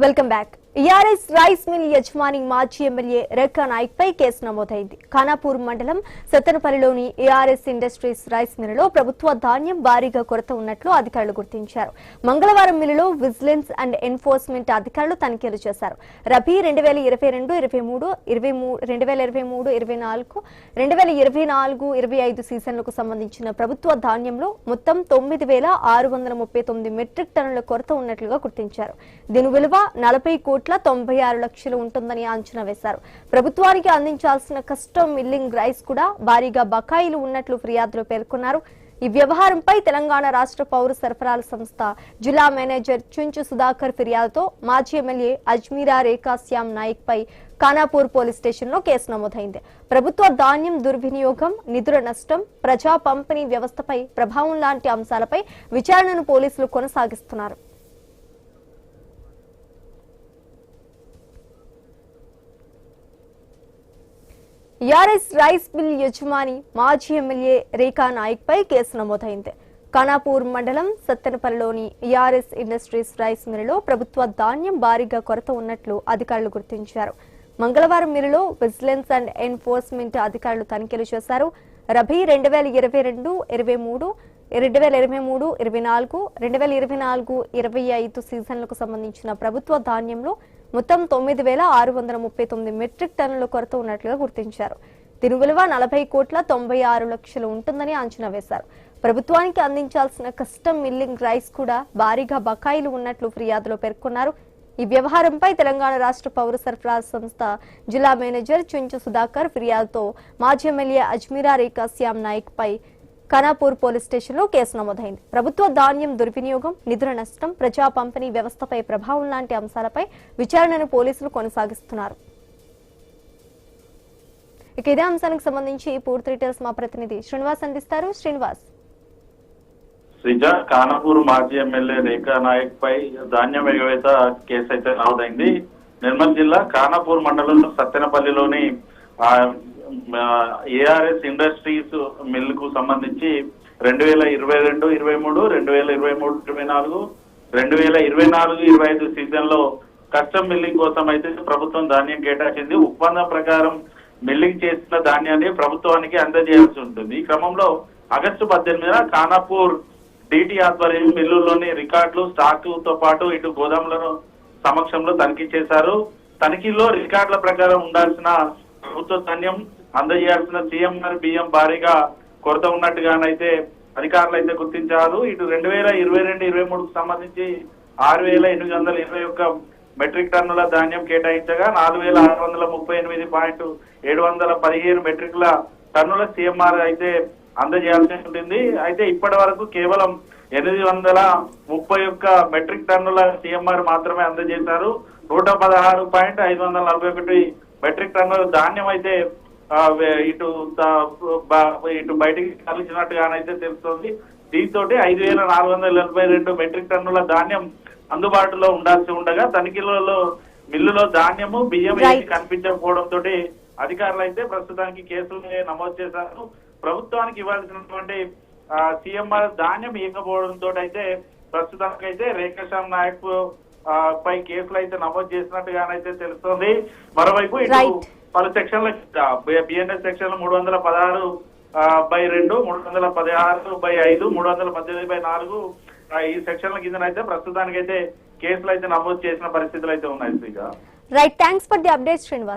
Welcome back. ERS rice mill యజమాని మాజీ MLA Rekha Naik పై కేసు నమోదైంది. ఖానాపూర్ మండలం సత్తెనపల్లిలోని ఈఆర్ఎస్ ఇండస్ట్రీస్ రైస్ మిల్లులో ప్రభుత్వ ధాన్యం భారీగా కొరత ఉన్నట్లు అధికారులు గుర్తించారు. మంగళవారం మిల్లులో విజిలెన్స్ అండ్ ఎన్ఫోర్స్మెంట్ అధికారులు తనిఖీలు చేశారు. రబీ 2022, 23, 2023, 24, 2024-25 సీజన్లకు సంబంధించిన ప్రభుత్వ ధాన్యంలో మొత్తం 9,639 మెట్రిక్ టన్నుల కొరత ఉన్నట్లుగా గుర్తించారు. దీని విలువ 40,96 లక్షలు ఉంటుందని అంచనా వేశారు. ప్రభుత్వానికి అందించాల్సిన కస్టమ్ మిల్లింగ్ రైస్ కూడా భారీగా బకాయిలు ఉన్నట్లు ఫిర్యాదులో పేర్కొన్నారు. ఈ వ్యవహారంపై తెలంగాణ రాష్ట్ర పౌర సరఫరాల సంస్థ జిల్లా మేనేజర్ చుంచు సుధాకర్ ఫిర్యాదుతో మాజీ ఎమ్మెల్యే అజ్మీరా రేఖా శ్యామ్ నాయక్ పై ఖానాపూర్ పోలీస్ స్టేషన్లో కేసు నమోదైంది. ప్రభుత్వ ధాన్యం దుర్వినియోగం, నిధుల నష్టం, ప్రజా పంపిణీ వ్యవస్థపై ప్రభావం లాంటి అంశాలపై విచారణను పోలీసులు కొనసాగిస్తున్నారు. ఈఆర్ఎస్ రైస్ మిల్ యజమాని మాజీ ఎమ్మెల్యే రేఖా నాయక్ పై కేసు నమోదైంది. ఖానాపూర్ మండలం సత్తెనపల్లిలోని ఈఆర్ఎస్ ఇండస్ట్రీస్ రైస్ మిల్లులో ప్రభుత్వ ధాన్యం భారీగా కొరత ఉన్నట్లు అధికారులు గుర్తించారు. మంగళవారం మిల్లులో విజిలెన్స్ అండ్ ఎన్ఫోర్స్మెంట్ అధికారులు తనిఖీలు చేశారు. రబీ 2022, 23, 2023, 24, 2024-25 సీజన్లకు సంబంధించిన ప్రభుత్వ ధాన్యంలో మొత్తం 9,639 మెట్రిక్ టన్నుల కొరత ఉన్నట్లుగా గుర్తించారు. దీని విలువ 40,96 లక్షలు ఉంటుందని అంచనా వేశారు. ప్రభుత్వానికి అందించాల్సిన కస్టమ్ మిల్లింగ్ రైస్ కూడా భారీగా బకాయిలు ఉన్నట్లు ఫిర్యాదులో పేర్కొన్నారు. ఈ వ్యవహారంపై తెలంగాణ రాష్ట్ర పౌర సరఫరాల సంస్థ జిల్లా మేనేజర్ చుంచు సుధాకర్ ఫిర్యాదుతో మాజీ ఎమ్మెల్యే అజ్మీరా రేఖా శ్యామ్ నాయక్ పై ఖానాపూర్ పోలీస్ స్టేషన్లో కేసు నమోదైంది. ప్రభుత్వ ధాన్యం దుర్వినియోగం, నిధుల నష్టం, ప్రజా పంపిణీ వ్యవస్థపై ప్రభావం లాంటి అంశాలపై విచారణను పోలీసులు కొనసాగిస్తున్నారు. ఇక ఇదే అంశానికి సంబంధించి పూర్తి డీటెయిల్స్ మా ప్రతినిధి శ్రీనివాస్ అందిస్తారు. శ్రీనివాస్. ఖానాపూర్ మాజీ ఎమ్మెల్యే రేఖా నాయక్ పై ధాన్యం ఎగవేత కేసు అయితే నమోదైంది. నిర్మల్ జిల్లా ఖానాపూర్ మండలంలో సత్తెనపల్లిలోని ఏఆర్ఎస్ ఇండస్ట్రీస్ మిల్ కు సంబంధించి 2022, 23, 2023, 24, 2024-25 సీజన్ లో కస్టమ్ మిల్లింగ్ కోసం అయితే ప్రభుత్వం ధాన్యం కేటాయించింది. ఒప్పందం ప్రకారం మిల్లింగ్ చేసిన ధాన్యాన్ని ప్రభుత్వానికి అందజేయాల్సి ఉంటుంది. ఈ క్రమంలో ఆగస్టు 18న ఖానాపూర్ డిటి ఆధ్వర్యం మిల్లుల్లోని రికార్డులు, స్టాక్ తో పాటు ఇటు గోదాములను సమక్షంలో తనిఖీ చేశారు. తనిఖీలో రికార్డుల ప్రకారం ఉండాల్సిన ప్రభుత్వ ధాన్యం అందజేయాల్సిన సీఎంఆర్ బియ్యం భారీగా కొరత ఉన్నట్టుగానైతే అధికారులు అయితే గుర్తించారు. ఇటు 2022-23కు సంబంధించి 6,821 మెట్రిక్ టన్నుల ధాన్యం కేటాయించగా 4,638.715 మెట్రిక్ల టన్నుల సీఎంఆర్ అయితే అందజేయాల్సి ఉంటుంది. అయితే ఇప్పటి వరకు కేవలం 831 మెట్రిక్ టన్నుల సీఎంఆర్ మాత్రమే అందజేశారు. 116.541 మెట్రిక్ టన్నుల ధాన్యం అయితే ఇటు బయటికి తరలించినట్టుగానైతే తెలుస్తోంది. దీంతో 5,482 మెట్రిక్ టన్నుల ధాన్యం అందుబాటులో ఉండాల్సి ఉండగా తనిఖీలలో మిల్లులో ధాన్యము, బియ్యం ఏది కనిపించకపోవడంతో అధికారులు అయితే ప్రస్తుతానికి కేసులు నమోదు చేశారు. ప్రభుత్వానికి ఇవ్వాల్సినటువంటి సీఎంఆర్ ధాన్యం ఇవ్వకపోవడంతో అయితే ప్రస్తుతానికి అయితే రేఖా శ్యామ్ నాయక్ పై కేసులు అయితే నమోదు చేసినట్టుగానైతే తెలుస్తోంది. మరోవైపు ఇటు పలు సెక్షన్ల బిఎన్ఎస్ సెక్షన్లు 316/2, 316/5, 318/4 ఈ సెక్షన్ల కిందనైతే ప్రస్తుతానికి అయితే కేసులు అయితే నమోదు చేసిన పరిస్థితులు అయితే ఉన్నాయి. Right, thanks for the update Srinivas.